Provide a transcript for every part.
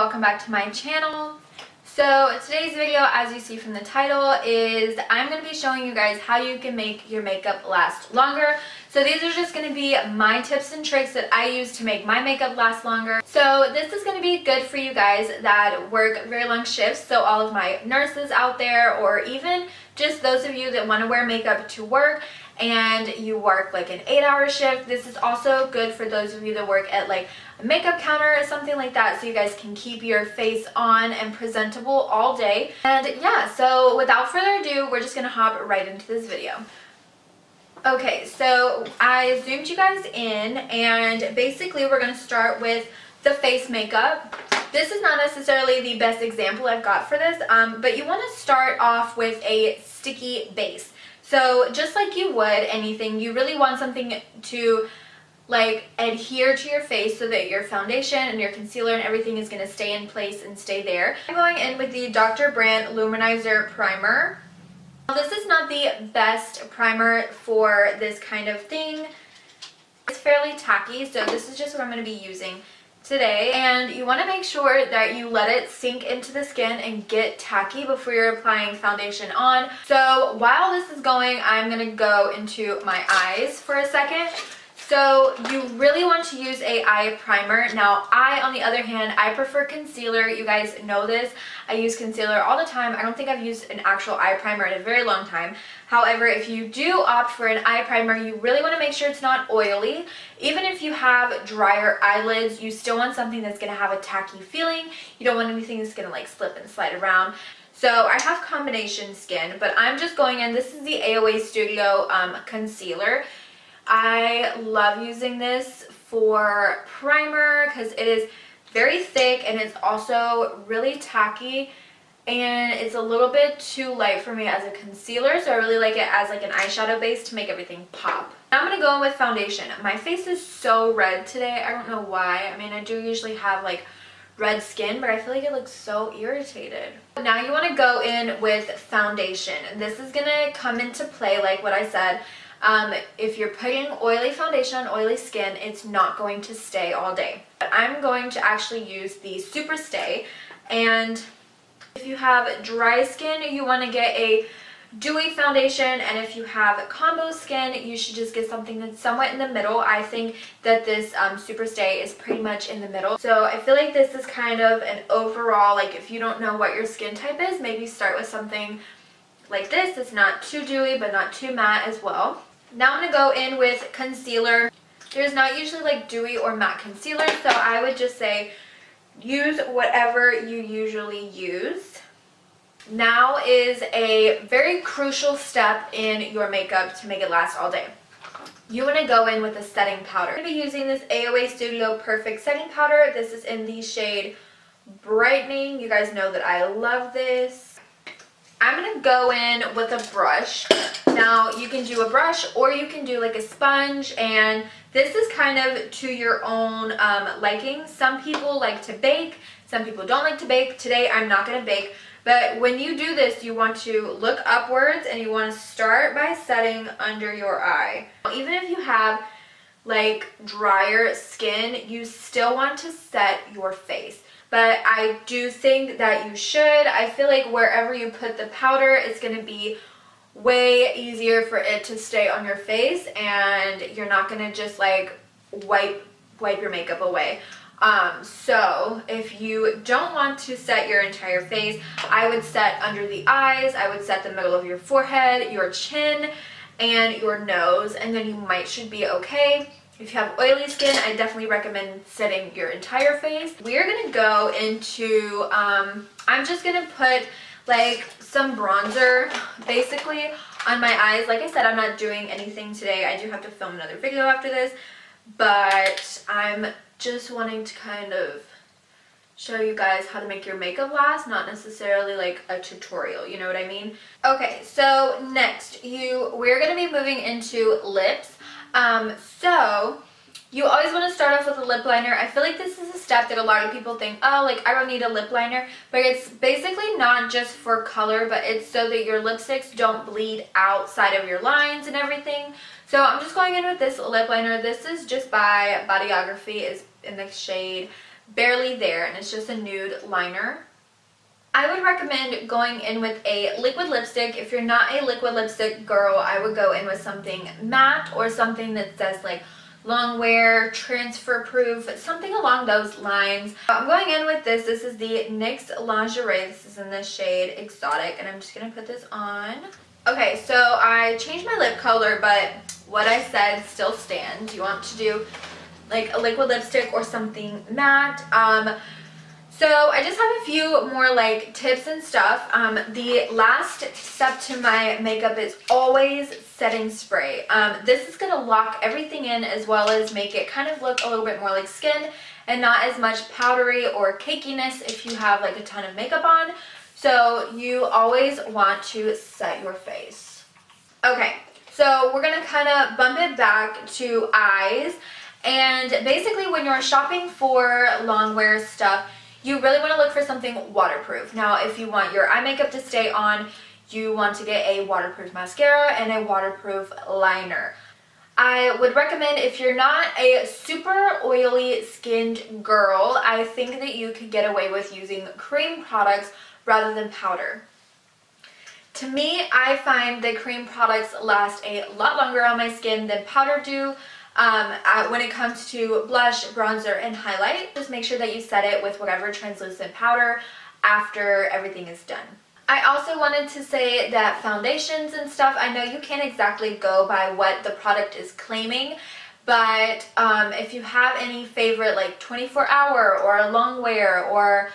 welcome back to my channel. So today's video, as you see from the title, is I'm going to be showing you guys how you can make your makeup last longer. So these are just going to be my tips and tricks that I use to make my makeup last longer. So this is going to be good for you guys that work very long shifts, so all of my nurses out there, or even just those of you that want to wear makeup to work and you work like an 8-hour shift. This is also good for those of you that work at like a makeup counter or something like that, so you guys can keep your face on and presentable all day. And yeah, so without further ado, we're just gonna hop right into this video. Okay, so I zoomed you guys in, and basically we're gonna start with the face makeup. This is not necessarily the best example I've got for this, but you want to start off with a sticky base. So just like you would anything, you really want something to like adhere to your face so that your foundation and your concealer and everything is going to stay in place and stay there. I'm going in with the Dr. Brandt Luminizer Primer. Now, this is not the best primer for this kind of thing. It's fairly tacky, so this is just what I'm going to be using today. And you want to make sure that you let it sink into the skin and get tacky before you're applying foundation on. So while this is going, I'm going to go into my eyes for a second. So you really want to use a eye primer. Now I, on the other hand, I prefer concealer. You guys know this. I use concealer all the time. I don't think I've used an actual eye primer in a very long time. However, if you do opt for an eye primer, you really want to make sure it's not oily. Even if you have drier eyelids, you still want something that's going to have a tacky feeling. You don't want anything that's going to like slip and slide around. So I have combination skin, but I'm just going in. This is the AOA Studio concealer. I love using this for primer because it is very thick and it's also really tacky, and it's a little bit too light for me as a concealer, so I really like it as like an eyeshadow base to make everything pop. Now I'm going to go in with foundation. My face is so red today. I don't know why. I mean, I do usually have like red skin, but I feel like it looks so irritated. Now you want to go in with foundation. This is going to come into play like what I said. If you're putting oily foundation on oily skin, it's not going to stay all day. But I'm going to actually use the Super Stay, and if you have dry skin, you want to get a dewy foundation, and if you have combo skin, you should just get something that's somewhat in the middle. I think that this Super Stay is pretty much in the middle. So I feel like this is kind of an overall, like if you don't know what your skin type is, maybe start with something like this. It's not too dewy but not too matte as well. Now I'm going to go in with concealer. There's not usually like dewy or matte concealer, so I would just say use whatever you usually use. Now is a very crucial step in your makeup to make it last all day. You want to go in with a setting powder. I'm going to be using this AOA Studio Perfect Setting Powder. This is in the shade Brightening. You guys know that I love this. I'm going to go in with a brush. Now you can do a brush or you can do like a sponge, and this is kind of to your own liking. Some people like to bake, some people don't like to bake. Today I'm not going to bake, but when you do this, you want to look upwards and you want to start by setting under your eye. Even if you have like drier skin, you still want to set your face. But I do think that you should. I feel like wherever you put the powder, it's going to be way easier for it to stay on your face, and you're not going to just like wipe your makeup away. So if you don't want to set your entire face, I would set under the eyes, I would set the middle of your forehead, your chin, and your nose, and then you should be okay. If you have oily skin, I definitely recommend setting your entire face. We are going to go into, I'm just going to put like some bronzer basically on my eyes. Like I said, I'm not doing anything today. I do have to film another video after this, but I'm just wanting to kind of show you guys how to make your makeup last, not necessarily like a tutorial, you know what I mean? Okay, so next we're going to be moving into lips. So you always want to start off with a lip liner. I feel like this is a step that a lot of people think, oh, like I don't need a lip liner, but it's basically not just for color, but it's so that your lipsticks don't bleed outside of your lines and everything. So I'm just going in with this lip liner. This is just by Bodyography. It's in the shade barely there, and it's just a nude liner. I would recommend going in with a liquid lipstick. If you're not a liquid lipstick girl, I would go in with something matte or something that says like long wear, transfer proof, something along those lines. I'm going in with this. This is the NYX Lingerie. This is in the shade Exotic, and I'm just going to put this on. Okay, so I changed my lip color, but what I said still stands. You want to do like a liquid lipstick or something matte. So I just have a few more like tips and stuff. The last step to my makeup is always setting spray. This is going to lock everything in as well as make it kind of look a little bit more like skin and not as much powdery or cakiness if you have like a ton of makeup on. So you always want to set your face. Okay, so we're going to kind of bump it back to eyes. And basically when you're shopping for long wear stuff, you really want to look for something waterproof. Now, if you want your eye makeup to stay on, you want to get a waterproof mascara and a waterproof liner. I would recommend, if you're not a super oily skinned girl, I think that you could get away with using cream products rather than powder. To me, I find that cream products last a lot longer on my skin than powder do. When it comes to blush, bronzer, and highlight, just make sure that you set it with whatever translucent powder after everything is done. I also wanted to say that foundations and stuff, I know you can't exactly go by what the product is claiming, but if you have any favorite like 24-hour or long wear or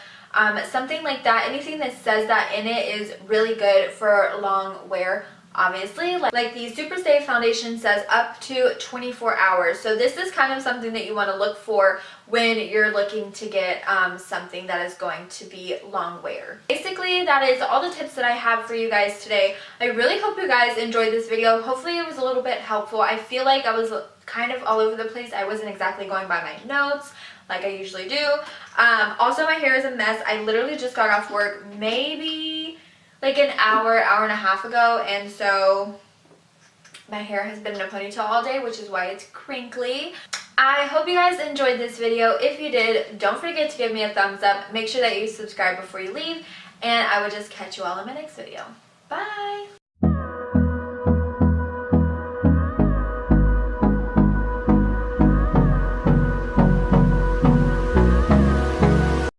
something like that, anything that says that in it is really good for long wear. Obviously, like the Super Stay foundation says up to 24 hours. So this is kind of something that you want to look for when you're looking to get something that is going to be long wear. Basically, that is all the tips that I have for you guys today. I really hope you guys enjoyed this video. Hopefully it was a little bit helpful. I feel like I was kind of all over the place. I wasn't exactly going by my notes like I usually do. Also, my hair is a mess. I literally just got off work maybe like an hour and a half ago, and so my hair has been in a ponytail all day, which is why it's crinkly. I hope you guys enjoyed this video. If you did, don't forget to give me a thumbs up. Make sure that you subscribe before you leave, and I will just catch you all in my next video. Bye!